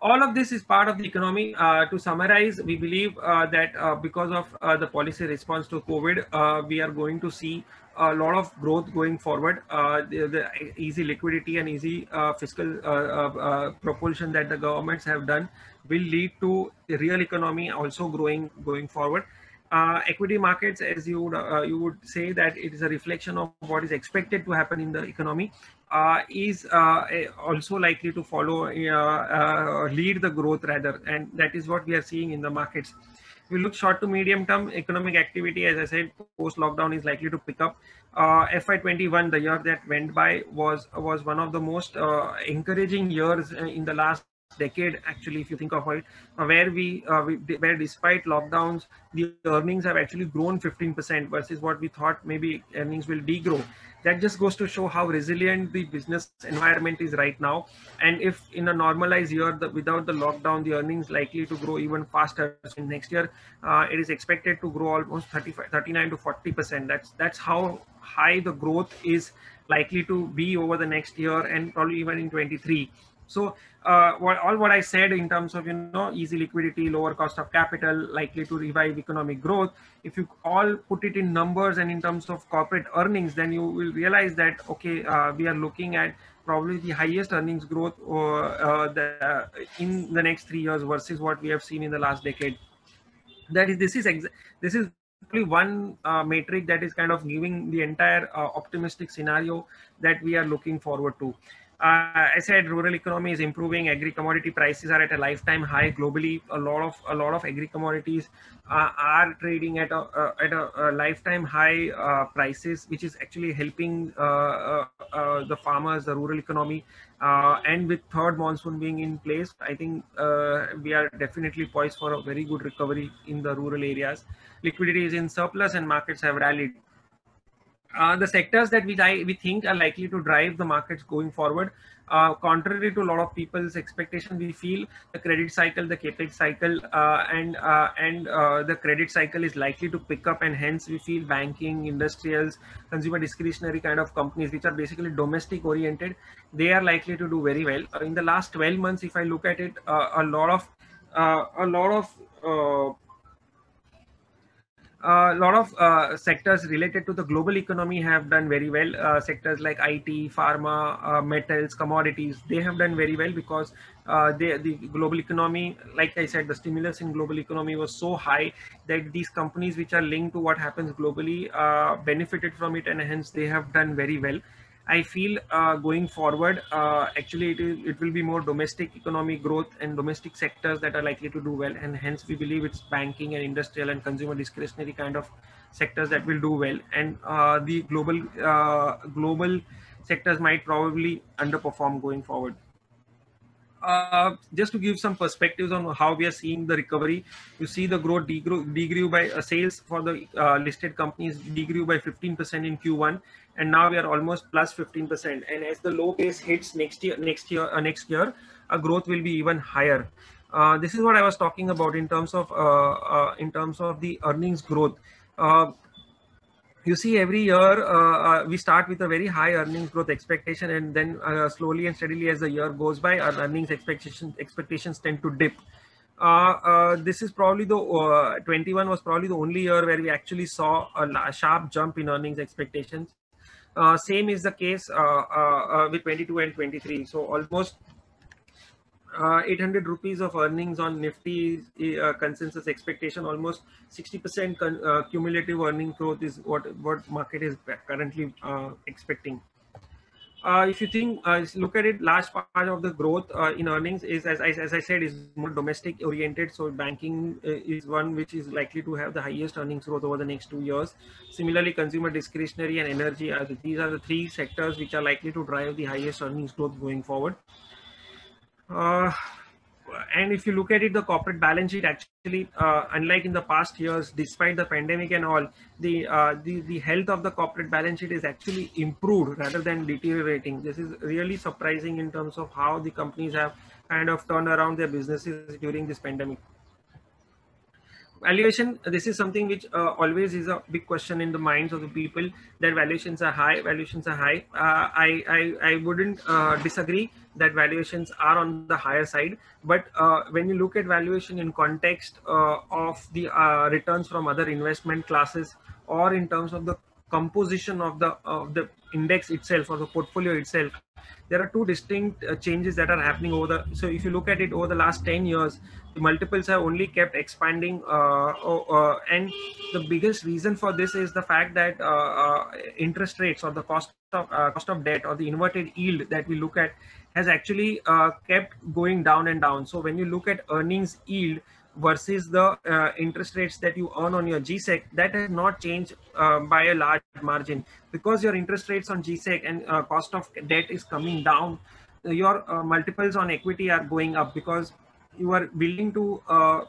All of this is part of the economy. To summarize, we believe that because of the policy response to COVID, we are going to see a lot of growth going forward. The easy liquidity and easy fiscal propulsion that the governments have done will lead to the real economy also growing going forward. Equity markets, as you would say, that it is a reflection of what is expected to happen in the economy, is also likely to follow, lead the growth rather, and that is what we are seeing in the markets. If we look short to medium term, economic activity, as I said, post lockdown is likely to pick up. FY21, the year that went by, was one of the most encouraging years in the last decade, actually, if you think of it, where despite lockdowns, the earnings have actually grown 15% versus what we thought maybe earnings will degrow. That just goes to show how resilient the business environment is right now. And if in a normalized year, without the lockdown, the earnings likely to grow even faster. So next year, it is expected to grow almost 39 to 40%. That's how high the growth is likely to be over the next year, and probably even in 23. So what I said in terms of easy liquidity, lower cost of capital, likely to revive economic growth, if you all put it in numbers and in terms of corporate earnings, then you will realize that okay, we are looking at probably the highest earnings growth in the next 3 years versus what we have seen in the last decade. This is probably one metric that is kind of giving the entire optimistic scenario that we are looking forward to. I said rural economy is improving. Agri commodity prices are at a lifetime high globally. A lot of agri commodities are trading at a lifetime high prices, which is actually helping the farmers, the rural economy. And with third monsoon being in place, I think we are definitely poised for a very good recovery in the rural areas. Liquidity is in surplus and markets have rallied. The sectors that we think are likely to drive the markets going forward, contrary to a lot of people's expectation, we feel the credit cycle, the capex cycle, and the credit cycle is likely to pick up, and hence we feel banking, industrials, consumer discretionary kind of companies, which are basically domestic oriented, they are likely to do very well. In the last 12 months, if I look at it, a lot of sectors related to the global economy have done very well. Sectors like IT, pharma, metals, commodities, they have done very well because the global economy, like I said, the stimulus in global economy was so high that these companies which are linked to what happens globally benefited from it, and hence they have done very well. I feel going forward, actually it will be more domestic economic growth and domestic sectors that are likely to do well, and hence we believe it's banking and industrial and consumer discretionary kind of sectors that will do well, and the global sectors might probably underperform going forward. Just to give some perspectives on how we are seeing the recovery, you see the growth degrew by sales for the listed companies degrew by 15% in Q1, and now we are almost plus 15%. And as the low base hits next year, growth will be even higher. This is what I was talking about in terms of the earnings growth. You see, every year we start with a very high earnings growth expectation, and then slowly and steadily as the year goes by, our earnings expectations tend to dip. This is probably the 21 was probably the only year where we actually saw a sharp jump in earnings expectations. Same is the case with 22 and 23. So almost 800 rupees of earnings on Nifty consensus expectation. Almost 60% cumulative earning growth is what market is currently expecting. If you think, look at it, large part of the growth in earnings is, as I said, is more domestic oriented. So banking is one which is likely to have the highest earnings growth over the next 2 years. Similarly, consumer discretionary and energy, these are the three sectors which are likely to drive the highest earnings growth going forward. And if you look at it, the corporate balance sheet actually, unlike in the past years, despite the pandemic and all, the health of the corporate balance sheet is actually improved rather than deteriorating. This is really surprising in terms of how the companies have kind of turned around their businesses during this pandemic. Valuation, this is something which always is a big question in the minds of the people, that valuations are high, valuations are high. I wouldn't disagree that valuations are on the higher side, but when you look at valuation in context of the returns from other investment classes, or in terms of the composition of the index itself or the portfolio itself, there are two distinct changes that are happening over the. So if you look at it over the last 10 years, the multiples have only kept expanding, and the biggest reason for this is the fact that interest rates, or the cost of debt, or the inverted yield that we look at, has actually kept going down and down. So when you look at earnings yield versus the interest rates that you earn on your GSEC, that has not changed by a large margin, because your interest rates on GSEC and cost of debt is coming down. Your multiples on equity are going up, because you are willing to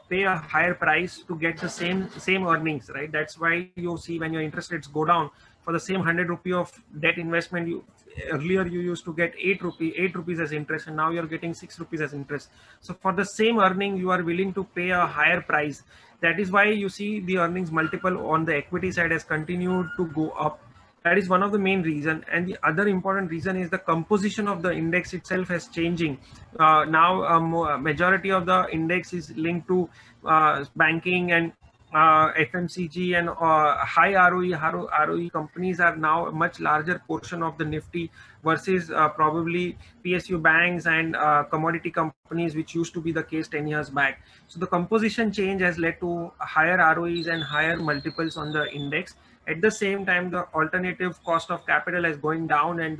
pay a higher price to get the same earnings, right? That's why you see when your interest rates go down, for the same 100 rupee of debt investment, earlier you used to get 8 rupees as interest, and now you're getting 6 rupees as interest. So for the same earning, you are willing to pay a higher price. That is why you see the earnings multiple on the equity side has continued to go up. That is one of the main reason. And the other important reason is the composition of the index itself is changing. Now majority of the index is linked to banking and FMCG and high ROE companies are now a much larger portion of the Nifty, versus probably PSU banks and commodity companies, which used to be the case 10 years back. So the composition change has led to higher ROEs and higher multiples on the index. At the same time, the alternative cost of capital is going down, and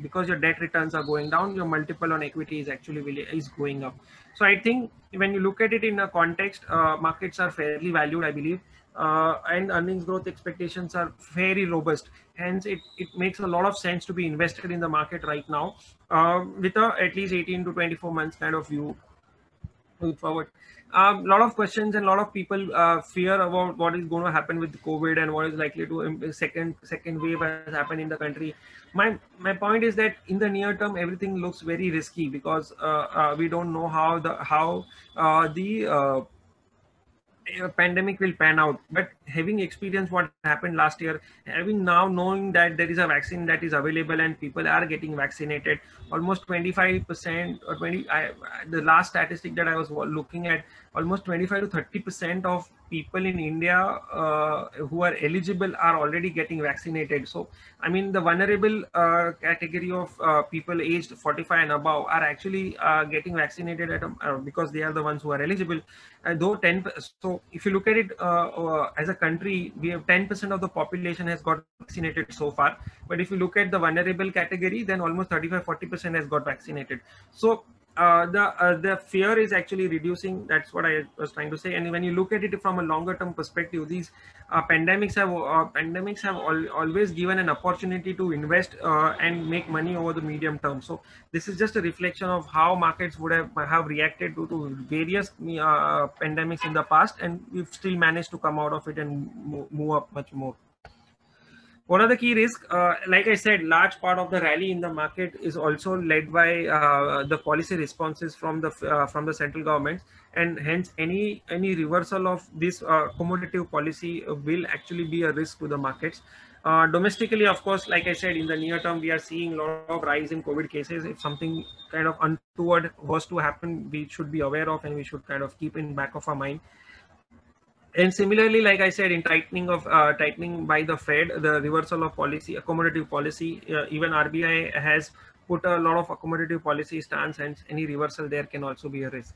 because your debt returns are going down, your multiple on equity is actually going up. So I think when you look at it in a context, markets are fairly valued, I believe, and earnings growth expectations are very robust. Hence, it makes a lot of sense to be invested in the market right now, with a at least 18 to 24 months kind of view moving forward. A lot of questions and a lot of people fear about what is going to happen with COVID and what is likely to second wave has happened in the country. My point is that in the near term, everything looks very risky, because we don't know how the pandemic will pan out. But having experienced what happened last year, having now knowing that there is a vaccine that is available and people are getting vaccinated, almost 25% or 20, the last statistic that I was looking at, almost 25 to 30% of people in India who are eligible are already getting vaccinated. So I mean, the vulnerable category of people aged 45 and above are actually getting vaccinated because they are the ones who are eligible. Though 10, so if you look at it as a country, we have 10% of the population has got vaccinated so far. But if you look at the vulnerable category, then almost 35-40% has got vaccinated. So the fear is actually reducing. That's what I was trying to say. And when you look at it from a longer term perspective, these pandemics have always given an opportunity to invest and make money over the medium term. So this is just a reflection of how markets would have reacted to various pandemics in the past, and we've still managed to come out of it and move up much more. What are the key risks? Like I said, large part of the rally in the market is also led by the policy responses from the central government, and hence any reversal of this accommodative policy will actually be a risk to the markets. Domestically, of course, like I said, in the near term, we are seeing a lot of rise in COVID cases. If something kind of untoward was to happen, we should be aware of, and we should kind of keep in back of our mind. And similarly, like I said, in tightening by the Fed, the reversal of policy, accommodative policy, even RBI has put a lot of accommodative policy stance, and any reversal there can also be a risk.